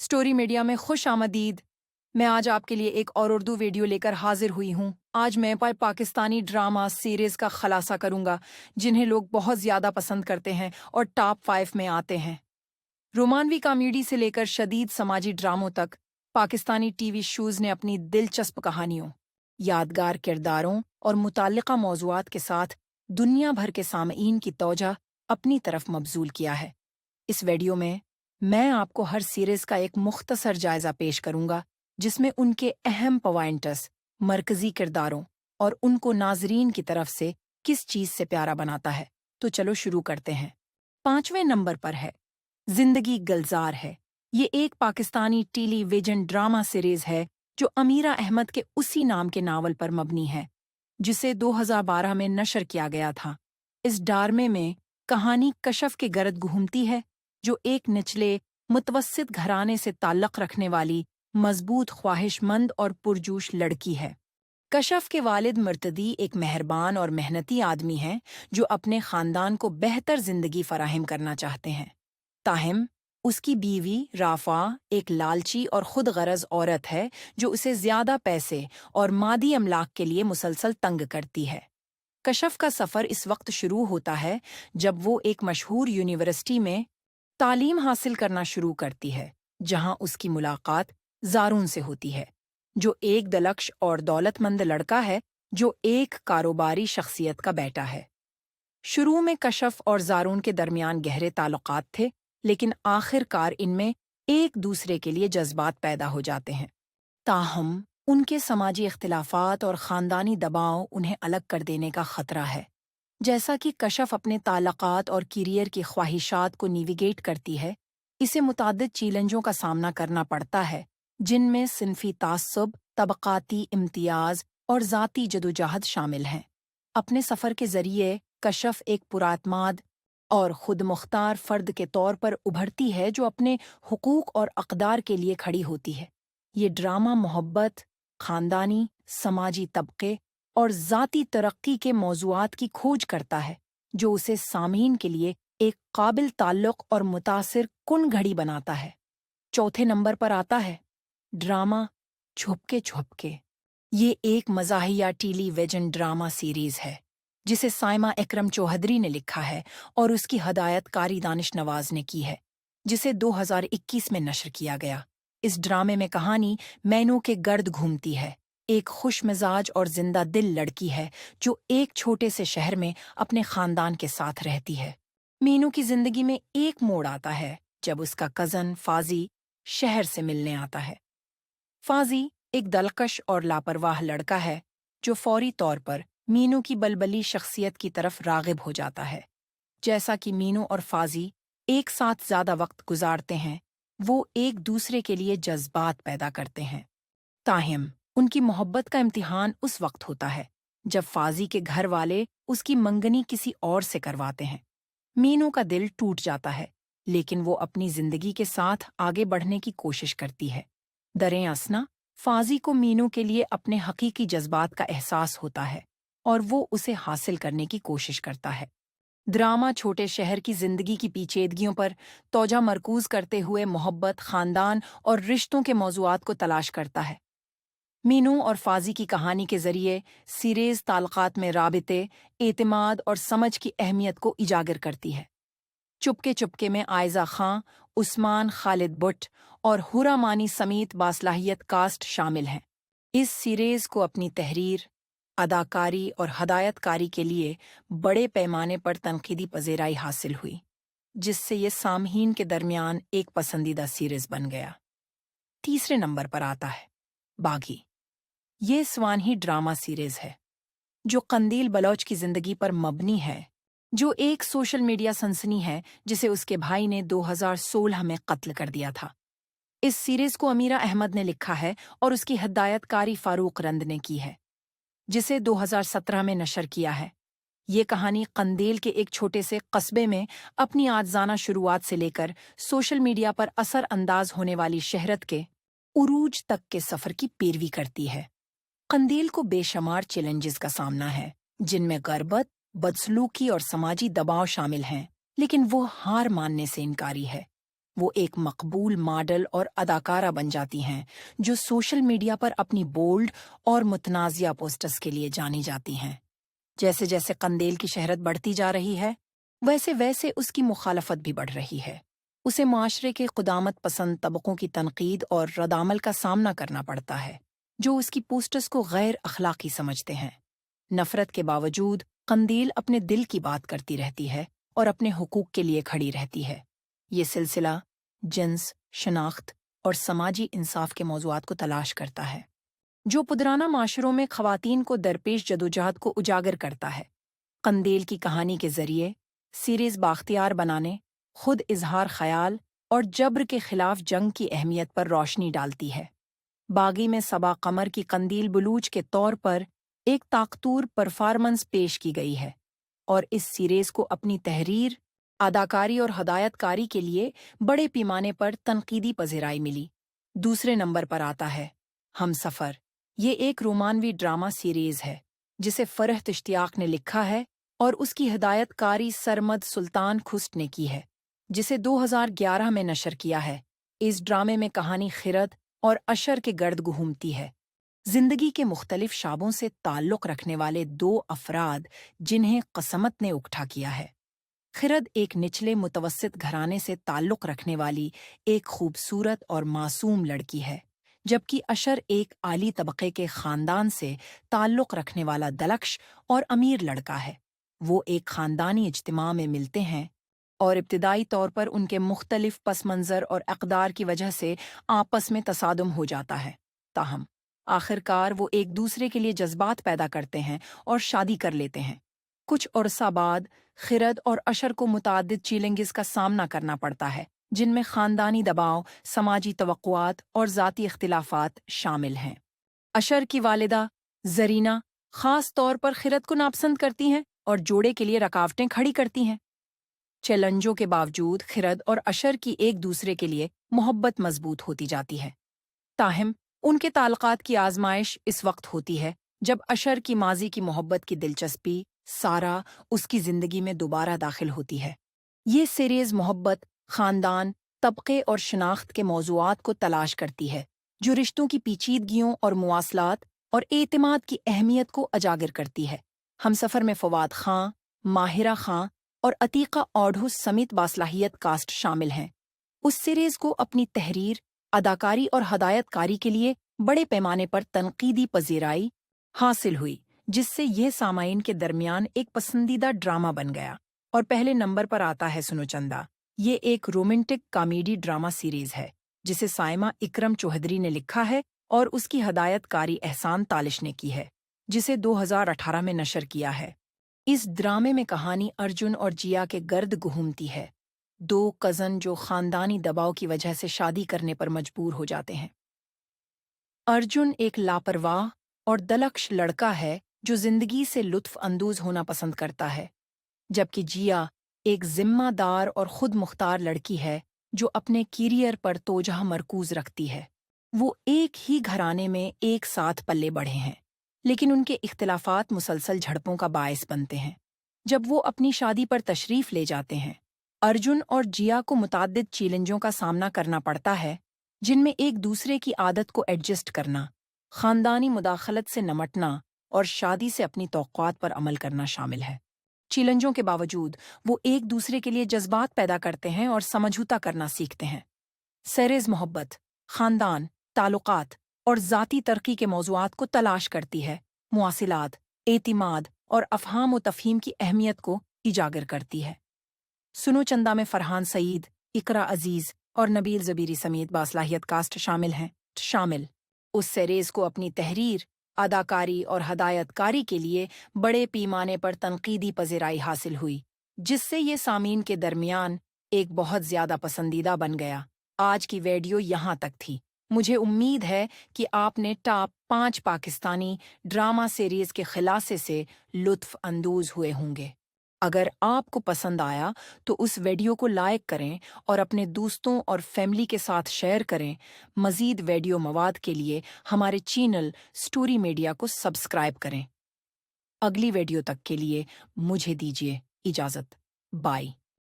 Story media में खुश आमदीद। मैं आज आपके लिए एक और उर्दू वीडियो लेकर हाजिर हुई हूँ। आज मैं पाकिस्तानी ड्रामा सीरीज का खलासा करूँगा जिन्हें लोग बहुत ज़्यादा पसंद करते हैं और टॉप 5 में आते हैं। रोमानवी कॉमेडी से लेकर शदीद समाजी ड्रामों तक पाकिस्तानी टीवी शोज़ ने अपनी दिलचस्प कहानियों, यादगार किरदारों और मुताल्लिका मौज़ूआत के साथ दुनिया भर के सामईन की तवज्जो अपनी तरफ मबजूल किया है। इस वीडियो में मैं आपको हर सीरीज का एक मुख्तसर जायजा पेश करूंगा जिसमें उनके अहम पॉइंट्स, मरकजी किरदारों और उनको नाजरीन की तरफ से किस चीज से प्यारा बनाता है। तो चलो शुरू करते हैं। 5वें नंबर पर है जिंदगी गुलजार है। ये एक पाकिस्तानी टेलीविजन ड्रामा सीरीज है जो अमीरा अहमद के उसी नाम के नावल पर मबनी है जिसे 2012 में नशर किया गया था। इस ड्रामे में कहानी कशफ के गर्द घूमती है जो एक निचले मुतवस्सित घराने से ताल्लुक़ रखने वाली मजबूत ख्वाहिशमंद और पुरजोश लड़की है। कशफ के वालिद मुर्तदी एक मेहरबान और मेहनती आदमी हैं जो अपने ख़ानदान को बेहतर ज़िंदगी फराहम करना चाहते हैं। ताहम उसकी बीवी राफा एक लालची और खुद गरज औरत है जो उसे ज़्यादा पैसे और मादी अमलाक के लिए मुसलसल तंग करती है। कशफ का सफ़र इस वक्त शुरू होता है जब वो एक मशहूर यूनिवर्सिटी में तालीम हासिल करना शुरू करती है जहां उसकी मुलाकात ज़ारून से होती है जो एक दलक्ष और दौलतमंद लड़का है जो एक कारोबारी शख्सियत का बेटा है। शुरू में कशफ और ज़ारून के दरमियान गहरे ताल्लुकात थे लेकिन आखिरकार इनमें एक दूसरे के लिए जज्बात पैदा हो जाते हैं। ताहम उनके समाजी इख्तिलाफात और ख़ानदानी दबाव उन्हें अलग कर देने का ख़तरा है। जैसा कि कशफ अपने ताल्लुकात और करियर की ख्वाहिशात को नेविगेट करती है, इसे मुताद्दिद चैलेंजों का सामना करना पड़ता है जिनमें सिनफी तासुब, तबक़ाती इम्तियाज़ और ज़ाती जदोजहद शामिल हैं। अपने सफ़र के ज़रिए कशफ एक पुरातमाद और खुद मुख्तार फ़र्द के तौर पर उभरती है जो अपने हुकूक और अक़दार के लिए खड़ी होती है। ये ड्रामा मोहब्बत, ख़ानदानी, समाजी तबक़े और ज़ाती तरक्की के मौज़ूआत की खोज करता है जो उसे सामीन के लिए एक काबिल ताल्लुक़ और मुतासिर कुन घड़ी बनाता है। चौथे नंबर पर आता है ड्रामा छुपके छुपके। ये एक मज़ाहिया टेलीविजन ड्रामा सीरीज़ है जिसे साइमा इकरम चौधरी ने लिखा है और उसकी हदायतकारी दानिश नवाज ने की है, जिसे 2021 में नशर किया गया। इस ड्रामे में कहानी मैनू के गर्द घूमती है। एक खुश मिजाज और जिंदा दिल लड़की है जो एक छोटे से शहर में अपने खानदान के साथ रहती है। मीनू की जिंदगी में एक मोड़ आता है जब उसका कज़न फाजी शहर से मिलने आता है। फाजी एक दलकश और लापरवाह लड़का है जो फौरी तौर पर मीनू की बलबली शख्सियत की तरफ रागिब हो जाता है। जैसा कि मीनू और फाजी एक साथ ज़्यादा वक्त गुजारते हैं, वो एक दूसरे के लिए जज्बात पैदा करते हैं। ताहिम उनकी मोहब्बत का इम्तिहान उस वक्त होता है जब फाजी के घर वाले उसकी मंगनी किसी और से करवाते हैं। मीनू का दिल टूट जाता है लेकिन वो अपनी जिंदगी के साथ आगे बढ़ने की कोशिश करती है। दरें असना फाजी को मीनू के लिए अपने हकीकी जज्बात का एहसास होता है और वो उसे हासिल करने की कोशिश करता है। ड्रामा छोटे शहर की जिंदगी की पेचीदगियों पर तौजा मरकूज करते हुए मोहब्बत, खानदान और रिश्तों के मौज़ूआत को तलाश करता है। मीनू और फाजी की कहानी के जरिए सीरीज ताल्लुकात में राबिते, एतमाद और समझ की अहमियत को इजागर करती है। चुपके चुपके में आयजा खां, उस्मान खालिद बुट और हुरा मानी समेत बासलाहियत कास्ट शामिल हैं। इस सीरीज को अपनी तहरीर, अदाकारी और हदायतकारी के लिए बड़े पैमाने पर तनकीदी पज़ीराई हासिल हुई, जिससे ये सामहीन के दरमियान एक पसंदीदा सीरीज बन गया। तीसरे नंबर पर आता है बागी। ये स्वानही ड्रामा सीरीज है जो कंदील बलोच की जिंदगी पर मबनी है, जो एक सोशल मीडिया सनसनी है जिसे उसके भाई ने 2016 में कत्ल कर दिया था। इस सीरीज को अमीरा अहमद ने लिखा है और उसकी हदायतकारी फारूक रंद ने की है, जिसे 2017 में नशर किया है। ये कहानी कंदील के एक छोटे से कस्बे में अपनी आज़ाना शुरुआत से लेकर सोशल मीडिया पर असर अंदाज होने वाली शहरत के उरूज तक के सफ़र की पैरवी करती है। कंदील को बेशुमार चैलेंजेस का सामना है जिनमें गर्बत, बदसलूकी और समाजी दबाव शामिल हैं, लेकिन वो हार मानने से इनकारी है। وہ ایک مقبول ماڈل اور اداکارہ بن جاتی ہیں جو سوشل میڈیا پر اپنی بولڈ اور متنازعہ پوسٹرز کے لیے جانی جاتی ہیں۔ جیسے جیسے قندیل کی شہرت بڑھتی جا رہی ہے، ویسے ویسے اس کی مخالفت بھی بڑھ رہی ہے۔ اسے معاشرے کے قدامت پسند طبقوں کی تنقید اور ردعمل کا سامنا کرنا پڑتا ہے، جو اس کی پوسٹرز کو غیر اخلاقی سمجھتے ہیں۔ نفرت کے باوجود قندیل اپنے دل کی بات کرتی رہتی ہے اور اپنے حقوق کے لیے کھڑی رہتی ہے۔ یہ سلسلہ جنس، شناخت اور سماجی انصاف کے موضوعات کو تلاش کرتا ہے، جو پدرانہ معاشروں میں خواتین کو درپیش جدوجہد کو اجاگر کرتا ہے۔ قندیل کی کہانی کے ذریعے سیریز بااختیار بنانے، خود اظہار خیال اور جبر کے خلاف جنگ کی اہمیت پر روشنی ڈالتی ہے۔ باغی میں صبا قمر کی قندیل بلوچ کے طور پر ایک طاقتور پرفارمنس پیش کی گئی ہے، اور اس سیریز کو اپنی تحریر، اداکاری اور ہدایت کاری کے لیے بڑے پیمانے پر تنقیدی پذیرائی ملی۔ دوسرے نمبر پر آتا ہے ہمسفر۔ یہ ایک رومانوی ڈرامہ سیریز ہے جسے فرحت اشتیاق نے لکھا ہے اور اس کی ہدایت کاری سرمد سلطان کھسٹ نے کی ہے، جسے 2011 میں نشر کیا ہے۔ اس ڈرامے میں کہانی خرد اور اشر کے گرد گھومتی ہے، زندگی کے مختلف شعبوں سے تعلق رکھنے والے دو افراد جنہیں قسمت نے اکٹھا کیا ہے۔ خرد ایک نچلے متوسط گھرانے سے تعلق رکھنے والی ایک خوبصورت اور معصوم لڑکی ہے، جبکہ اشر ایک عالی طبقے کے خاندان سے تعلق رکھنے والا دلکش اور امیر لڑکا ہے۔ وہ ایک خاندانی اجتماع میں ملتے ہیں اور ابتدائی طور پر ان کے مختلف پس منظر اور اقدار کی وجہ سے آپس میں تصادم ہو جاتا ہے، تاہم آخرکار وہ ایک دوسرے کے لیے جذبات پیدا کرتے ہیں اور شادی کر لیتے ہیں۔ کچھ عرصہ بعد خرد اور اشر کو متعدد چیلنجز کا سامنا کرنا پڑتا ہے، جن میں خاندانی دباؤ، سماجی توقعات اور ذاتی اختلافات شامل ہیں۔ اشر کی والدہ زرینہ خاص طور پر خرد کو ناپسند کرتی ہیں اور جوڑے کے لیے رکاوٹیں کھڑی کرتی ہیں۔ چیلنجوں کے باوجود خرد اور اشر کی ایک دوسرے کے لیے محبت مضبوط ہوتی جاتی ہے، تاہم ان کے تعلقات کی آزمائش اس وقت ہوتی ہے جب اشر کی ماضی کی محبت کی دلچسپی سارا اس کی زندگی میں دوبارہ داخل ہوتی ہے۔ یہ سیریز محبت، خاندان، طبقے اور شناخت کے موضوعات کو تلاش کرتی ہے، جو رشتوں کی پیچیدگیوں اور مواصلات اور اعتماد کی اہمیت کو اجاگر کرتی ہے۔ ہمسفر میں فواد خاں، ماہرہ خاں اور عتیقہ اوڈھو سمیت باصلاحیت کاسٹ شامل ہیں۔ اس سیریز کو اپنی تحریر، اداکاری اور ہدایت کاری کے لیے بڑے پیمانے پر تنقیدی پذیرائی حاصل ہوئی، جس سے یہ سامعین کے درمیان ایک پسندیدہ ڈرامہ بن گیا۔ اور پہلے نمبر پر آتا ہے سنو چندا۔ یہ ایک رومانٹک کامیڈی ڈرامہ سیریز ہے جسے سائمہ اکرم چوہدری نے لکھا ہے اور اس کی ہدایت کاری احسان تالش نے کی ہے، جسے 2018 میں نشر کیا ہے۔ اس ڈرامے میں کہانی ارجن اور جیا کے گرد گھومتی ہے، دو کزن جو خاندانی دباؤ کی وجہ سے شادی کرنے پر مجبور ہو جاتے ہیں۔ ارجن ایک لاپرواہ اور دلکش لڑکا ہے جو زندگی سے لطف اندوز ہونا پسند کرتا ہے، جبکہ جیا ایک ذمہ دار اور خود مختار لڑکی ہے جو اپنے کیریئر پر توجہ مرکوز رکھتی ہے۔ وہ ایک ہی گھرانے میں ایک ساتھ پلے بڑھے ہیں، لیکن ان کے اختلافات مسلسل جھڑپوں کا باعث بنتے ہیں۔ جب وہ اپنی شادی پر تشریف لے جاتے ہیں، ارجن اور جیا کو متعدد چیلنجوں کا سامنا کرنا پڑتا ہے، جن میں ایک دوسرے کی عادت کو ایڈجسٹ کرنا، خاندانی مداخلت سے نمٹنا اور شادی سے اپنی توقعات پر عمل کرنا شامل ہے۔ چیلنجوں کے باوجود وہ ایک دوسرے کے لیے جذبات پیدا کرتے ہیں اور سمجھوتا کرنا سیکھتے ہیں۔ سیریز محبت، خاندان، تعلقات اور ذاتی ترقی کے موضوعات کو تلاش کرتی ہے، مواصلات، اعتماد اور افہام و تفہیم کی اہمیت کو اجاگر کرتی ہے۔ سنو چندا میں فرحان سعید، اقرا عزیز اور نبیل زبیری سمیت باصلاحیت کاسٹ شامل ہیں۔ اس سیریز کو اپنی تحریر، اداکاری اور ہدایت کاری کے لیے بڑے پیمانے پر تنقیدی پذیرائی حاصل ہوئی، جس سے یہ سامعین کے درمیان ایک بہت زیادہ پسندیدہ بن گیا۔ آج کی ویڈیو یہاں تک تھی۔ مجھے امید ہے کہ آپ نے ٹاپ 5 پاکستانی ڈرامہ سیریز کے خلاصے سے لطف اندوز ہوئے ہوں گے۔ اگر آپ کو پسند آیا تو اس ویڈیو کو لائک کریں اور اپنے دوستوں اور فیملی کے ساتھ شیئر کریں۔ مزید ویڈیو مواد کے لیے ہمارے چینل سٹوری میڈیا کو سبسکرائب کریں۔ اگلی ویڈیو تک کے لیے مجھے دیجیے اجازت۔ بائے۔